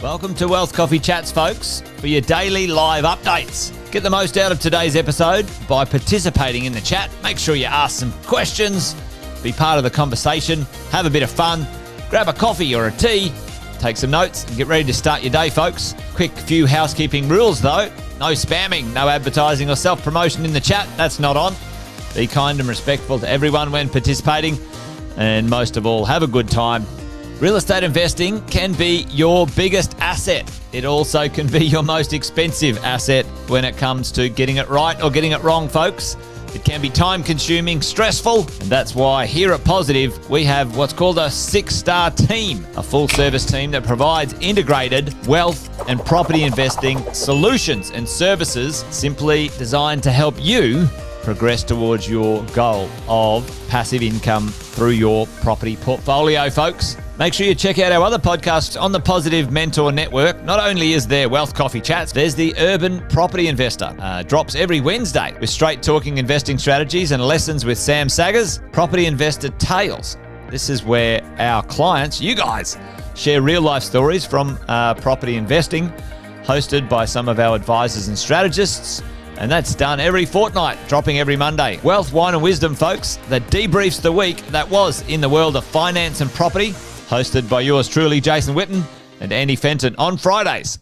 Welcome to Wealth Coffee Chats, folks, for your daily live updates. Get the most out of today's episode by participating in the chat. Make sure you ask some questions, be part of the conversation, have a bit of fun, grab a coffee or a tea, take some notes, and get ready to start your day, folks. Quick few housekeeping rules, though. No spamming, no advertising or self-promotion in the chat. That's not on. Be kind and respectful to everyone when participating. And most of all, have a good time. Real estate investing can be your biggest asset. It also can be your most expensive asset when it comes to getting it right or getting it wrong, folks. It can be time-consuming, stressful, and that's why here at Positive, we have what's called a 6-star team, a full-service team that provides integrated wealth and property investing solutions and services simply designed to help you progress towards your goal of passive income through your property portfolio, folks. Make sure you check out our other podcasts on the Positive Mentor Network. Not only is there Wealth Coffee Chats, there's the Urban Property Investor. Drops every Wednesday with straight talking investing strategies and lessons with Sam Saggers. Property Investor Tales. This is where our clients, you guys, share real life stories from property investing, hosted by some of our advisors and strategists. And that's done every fortnight, dropping every Monday. Wealth, Wine and Wisdom, folks, that debriefs the week that was in the world of finance and property, hosted by yours truly, Jason Witten and Andy Fenton on Fridays.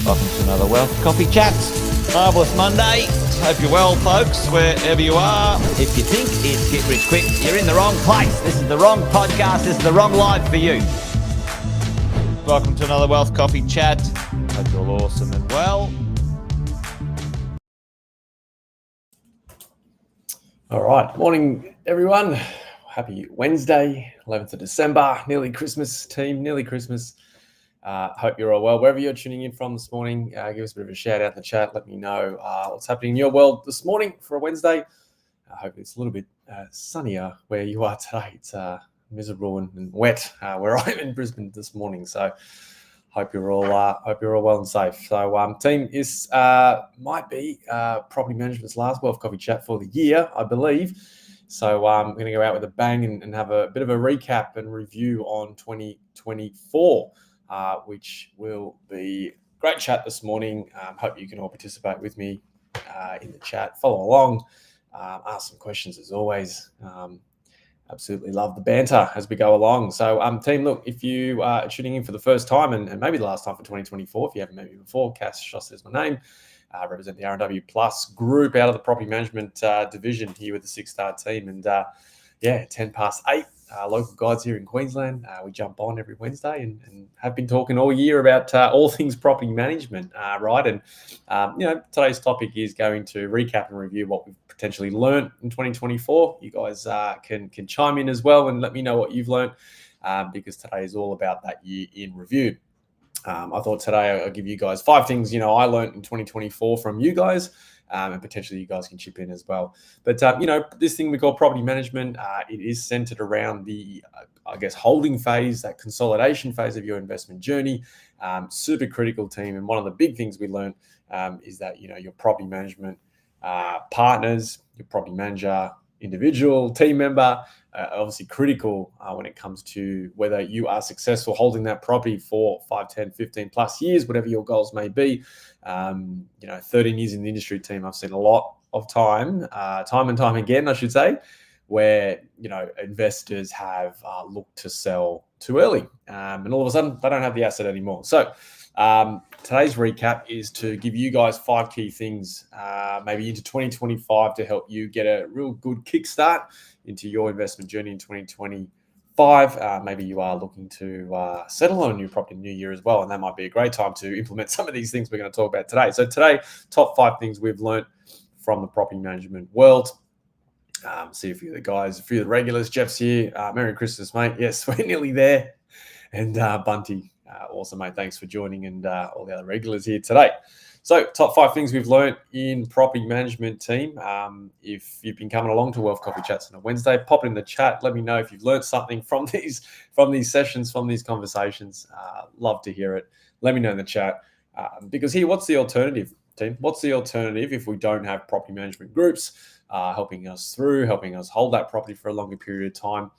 Welcome to another Wealth Coffee Chat. Marvellous Monday. Hope you're well, folks, wherever you are. If you think it's Get Rich Quick, you're in the wrong place. This is the wrong podcast. This is the wrong live for you. Welcome to another Wealth Coffee Chat. Hope you're all awesome and well. All right. Morning, everyone. Happy Wednesday, 11th of December. Nearly Christmas, team. Nearly Christmas. Hope you're all well. Wherever you're tuning in from this morning, give us a bit of a shout out in the chat. Let me know what's happening in your world this morning for a Wednesday. Hopefully it's a little bit sunnier where you are today. It's miserable and wet where I'm in Brisbane this morning. So hope you're all well and safe. So team, this might be Property Management's last Wealth Coffee Chat for the year, I believe. So I'm going to go out with a bang and have a bit of a recap and review on 2024, which will be great chat this morning. Hope you can all participate with me in the chat. Follow along, ask some questions as always. Absolutely love the banter as we go along. So team, look, if you are tuning in for the first time and maybe the last time for 2024, if you haven't met me before, Cass Shoss is my name. Represent the R&W Plus group out of the property management division here with the 6-star team. And 10 past 8, local guides here in Queensland. We jump on every Wednesday and have been talking all year about all things property management, right? And, today's topic is going to recap and review what we've potentially learned in 2024. You guys can chime in as well and let me know what you've learned because today is all about that year in review. I thought today I'll give you guys 5 things, I learned in 2024 from you guys, and potentially you guys can chip in as well. But, this thing we call property management, it is centered around the, holding phase, that consolidation phase of your investment journey. Super critical team. And one of the big things we learned is that, your property management partners, your property manager, individual, team member, obviously critical when it comes to whether you are successful holding that property for 5, 10, 15 plus years, whatever your goals may be. 13 years in the industry, team, I've seen a lot of time and time again, I should say, where, investors have looked to sell too early. And all of a sudden, they don't have the asset anymore. So today's recap is to give you guys 5 key things, maybe into 2025 to help you get a real good kickstart into your investment journey in 2025. Maybe you are looking to settle on a new property in the new year as well. And that might be a great time to implement some of these things we're going to talk about today. So today, top 5 things we've learned from the property management world. See a few of the guys, a few of the regulars. Jeff's here. Merry Christmas, mate. Yes, we're nearly there. And Bunty. Awesome, mate. Thanks for joining and all the other regulars here today. So top 5 things we've learned in property management team. If you've been coming along to Wealth Coffee Chats on a Wednesday, pop it in the chat. Let me know if you've learned something from these sessions, from these conversations. Love to hear it. Let me know in the chat. Because here, what's the alternative, team? What's the alternative if we don't have property management groups helping us hold that property for a longer period of time?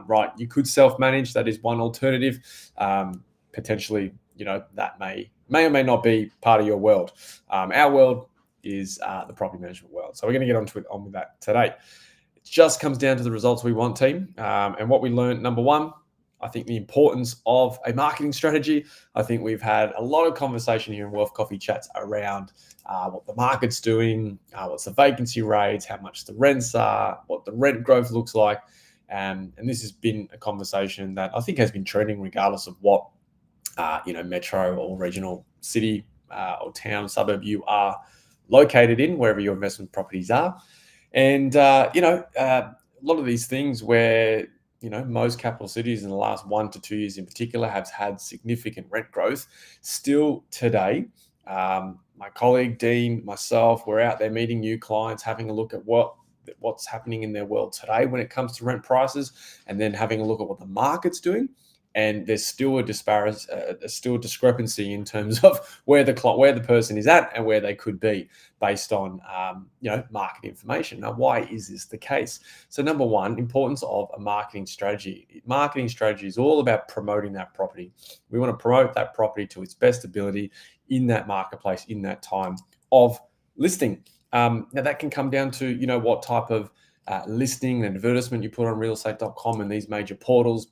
Right, you could self-manage. That is one alternative. potentially, that may or may not be part of your world. Our world is the property management world. So we're going to get on with that today. It just comes down to the results we want, team. And what we learned, number one, I think the importance of a marketing strategy. I think we've had a lot of conversation here in Wealth Coffee Chats around what the market's doing, what's the vacancy rates, how much the rents are, what the rent growth looks like. And this has been a conversation that I think has been trending regardless of what, metro or regional city or town, suburb you are located in, wherever your investment properties are. And, a lot of these things where, most capital cities in the last 1 to 2 years in particular have had significant rent growth. Still today, my colleague Dean, myself, we're out there meeting new clients, having a look at what's happening in their world today when it comes to rent prices, and then having a look at what the market's doing. And there's still a discrepancy in terms of where the person is at and where they could be based on market information. Now, why is this the case? So number one, importance of a marketing strategy. Marketing strategy is all about promoting that property. We want to promote that property to its best ability in that marketplace, in that time of listing. Now that can come down to what type of listing and advertisement you put on realestate.com and these major portals.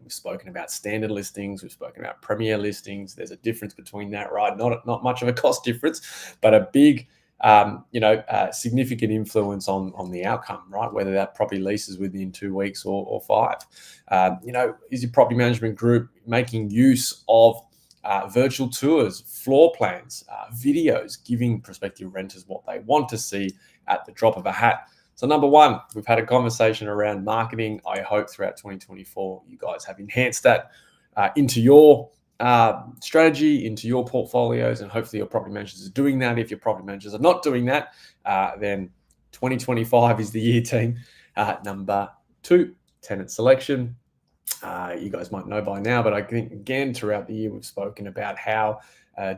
We've spoken about standard listings. We've spoken about premier listings. There's a difference between that, right? Not much of a cost difference, but a big, significant influence on the outcome, right? Whether that property leases within 2 weeks or 5. Is your property management group making use of virtual tours, floor plans, videos, giving prospective renters what they want to see at the drop of a hat? So number one, we've had a conversation around marketing. I hope throughout 2024, you guys have enhanced that into your strategy, into your portfolios, and hopefully your property managers are doing that. If your property managers are not doing that, then 2025 is the year, team. Number two, tenant selection. You guys might know by now, but I think, again, throughout the year, we've spoken about how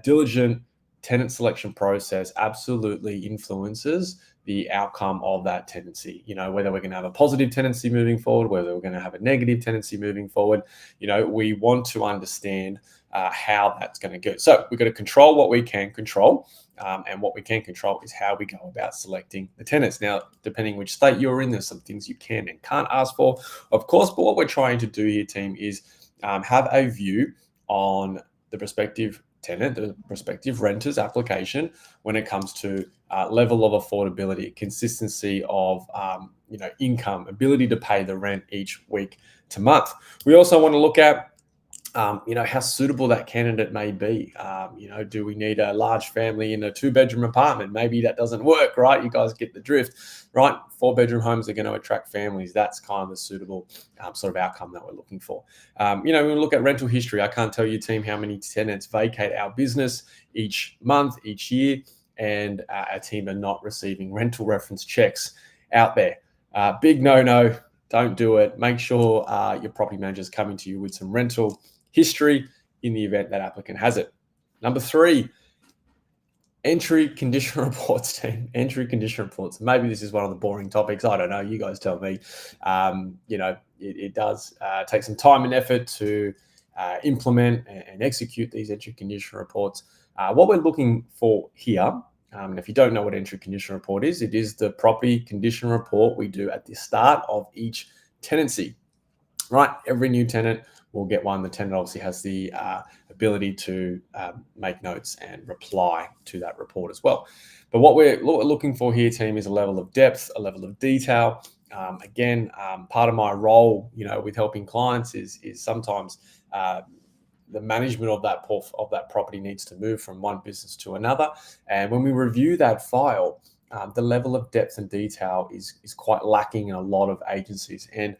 diligent tenant selection process absolutely influences the outcome of that tenancy. Whether we're going to have a positive tenancy moving forward, whether we're going to have a negative tenancy moving forward, we want to understand how that's going to go. So we've got to control what we can control. And what we can control is how we go about selecting the tenants. Now, depending which state you're in, there's some things you can and can't ask for, of course. But what we're trying to do here, team, is have a view on the prospective tenant, the prospective renter's application when it comes to level of affordability, consistency of income, ability to pay the rent each week to month. We also want to look at how suitable that candidate may be. Do we need a large family in a 2-bedroom apartment? Maybe that doesn't work, right? You guys get the drift, right? 4-bedroom homes are going to attract families. That's kind of the suitable sort of outcome that we're looking for. When we look at rental history, I can't tell you, team, how many tenants vacate our business each month, each year, and our team are not receiving rental reference checks out there. Big no-no. Don't do it. Make sure your property manager is coming to you with some rental history in the event that applicant has it. Number three, entry condition reports, team. Entry condition reports. Maybe this is one of the boring topics. I don't know. You guys tell me. It does take some time and effort to implement and execute these entry condition reports. What we're looking for here, and if you don't know what entry condition report is, it is the property condition report we do at the start of each tenancy. Right? Every new tenant will get one. The tenant obviously has the ability to make notes and reply to that report as well. But what we're looking for here, team, is a level of depth, a level of detail. Part of my role, with helping clients is sometimes the management of that property needs to move from one business to another. And when we review that file, the level of depth and detail is quite lacking in a lot of agencies. And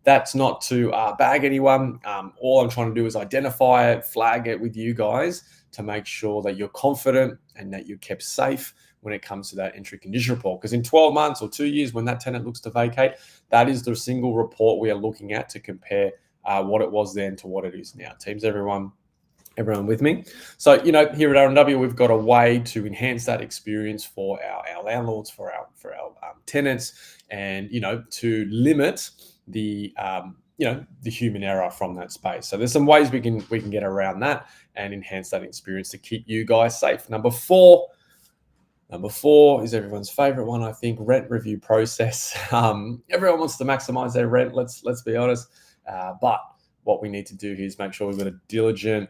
that's not to bag anyone. All I'm trying to do is identify it, flag it with you guys to make sure that you're confident and that you're kept safe when it comes to that entry condition report. Because in 12 months or 2 years, when that tenant looks to vacate, that is the single report we are looking at to compare what it was then to what it is now. Teams, everyone with me? So, here at R&W, we've got a way to enhance that experience for our landlords, for our tenants, and, to limit the the human error from that space. So there's some ways we can get around that and enhance that experience to keep you guys safe. Number four is everyone's favorite one, I think, rent review process. Everyone wants to maximize their rent, let's be honest. But what we need to do here is make sure we've got a diligent,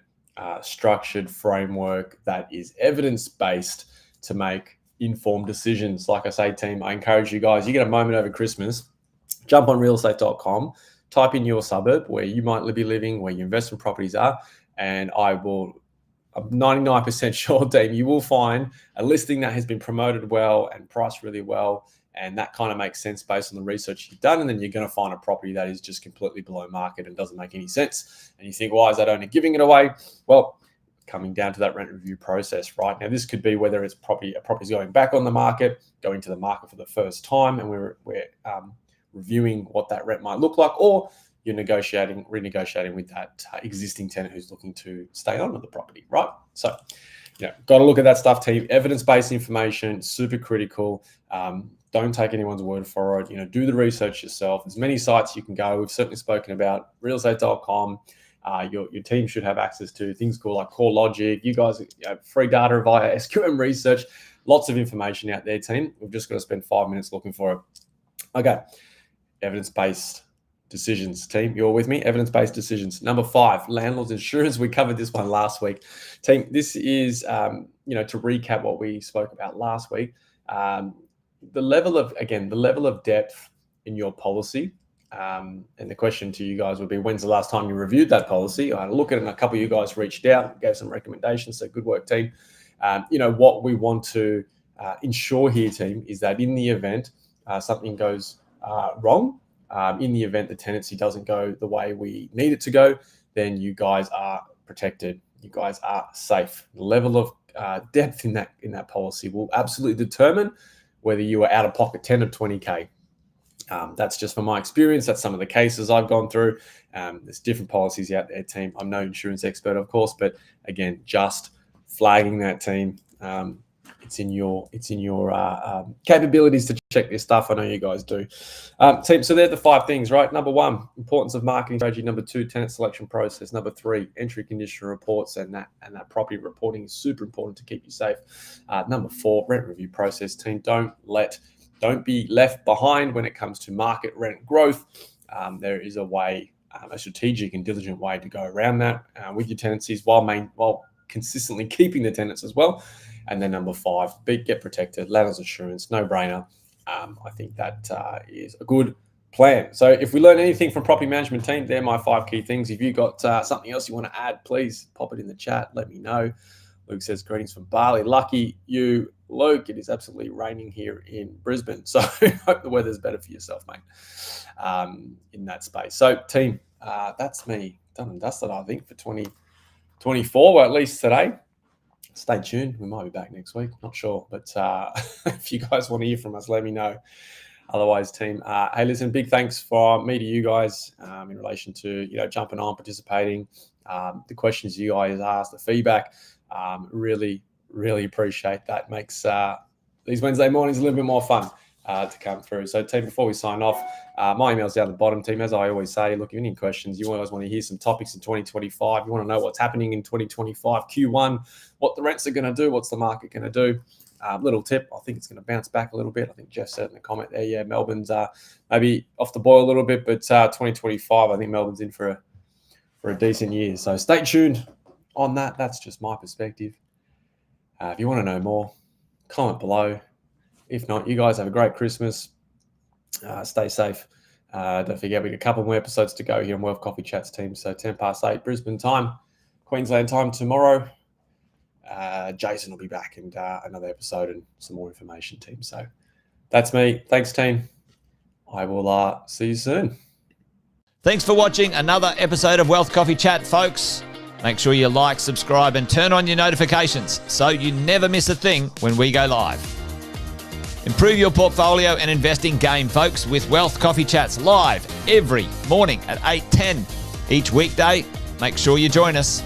structured framework that is evidence-based to make informed decisions. Like I say, team, I encourage you guys, you get a moment over Christmas, jump on realestate.com, type in your suburb where you might be living, where your investment properties are, and I'm 99% sure, team, you will find a listing that has been promoted well and priced really well, and that kind of makes sense based on the research you've done. And then you're going to find a property that is just completely below market and doesn't make any sense. And you think, why is that owner giving it away? Well, coming down to that rent review process, right? Now, this could be whether it's a property's going back on the market, going to the market for the first time, and we're reviewing what that rent might look like, or you're renegotiating with that existing tenant who's looking to stay on with the property, right? So, got to look at that stuff, team. Evidence-based information, super critical. Don't take anyone's word for it. Do the research yourself. There's many sites you can go. We've certainly spoken about realestate.com. Your team should have access to things called like CoreLogic. You guys have free data via SQM research. Lots of information out there, team. We've just got to spend 5 minutes looking for it. Okay, evidence-based decisions, team. You're with me? Evidence-based decisions. Number 5, landlord's insurance. We covered this one last week. Team, this is, to recap what we spoke about last week. The level of depth in your policy. And the question to you guys would be, when's the last time you reviewed that policy? I had a look at it and a couple of you guys reached out, gave some recommendations. So good work, team. What we want to ensure here, team, is that in the event something goes wrong, in the event the tenancy doesn't go the way we need it to go, then you guys are protected. You guys are safe. The level of depth in that policy will absolutely determine whether you are out of pocket 10 or 20K. That's just from my experience. That's some of the cases I've gone through. There's different policies out there, team. I'm no insurance expert, of course, but again, just flagging that, team. It's in your capabilities to check this stuff. I know you guys do. Team, so they're the 5 things, right? Number 1, importance of marketing strategy. Number 2, tenant selection process. Number 3, entry condition reports, and that property reporting is super important to keep you safe. Number 4, rent review process, team. Don't be left behind when it comes to market rent growth. There is a way, a strategic and diligent way to go around that with your tenancies while consistently keeping the tenants as well. And then number 5, get protected, landlord's insurance, no brainer. I think that is a good plan. So if we learn anything from property management, team, they're my 5 key things. If you've got something else you want to add, please pop it in the chat. Let me know. Luke says, greetings from Bali. Lucky you, Luke. It is absolutely raining here in Brisbane. So I hope the weather's better for yourself, mate, in that space. So team, that's me done and dusted, I think, for 2024, or at least today. Stay tuned. We might be back next week. Not sure. But if you guys want to hear from us, let me know. Otherwise, team, hey, listen, big thanks from me to you guys in relation to, jumping on, participating, the questions you guys asked, the feedback. Really, really appreciate that. Makes these Wednesday mornings a little bit more fun to come through. So, team, before we sign off, my email's down the bottom, team. As I always say, look, if you have any questions, you always want to hear some topics in 2025. You want to know what's happening in 2025 Q1, what the rents are going to do, what's the market going to do. Little tip, I think it's going to bounce back a little bit. I think Jeff said in the comment there, yeah, Melbourne's maybe off the boil a little bit, but 2025, I think Melbourne's in for a decent year. So stay tuned on that. That's just my perspective. If you want to know more, comment below. If not, you guys have a great Christmas. Stay safe. Don't forget, we got a couple more episodes to go here on Wealth Coffee Chats, team. So 8:10 Brisbane time, Queensland time tomorrow. Jason will be back and another episode and some more information, team. So that's me. Thanks, team. I will see you soon. Thanks for watching another episode of Wealth Coffee Chat, folks. Make sure you like, subscribe, and turn on your notifications so you never miss a thing when we go live. Improve your portfolio and investing game, folks, with Wealth Coffee Chats live every morning at 8:10 each weekday. Make sure you join us.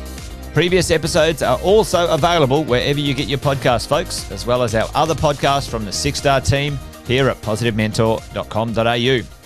Previous episodes are also available wherever you get your podcasts, folks, as well as our other podcasts from the 6 Star team here at positivementor.com.au.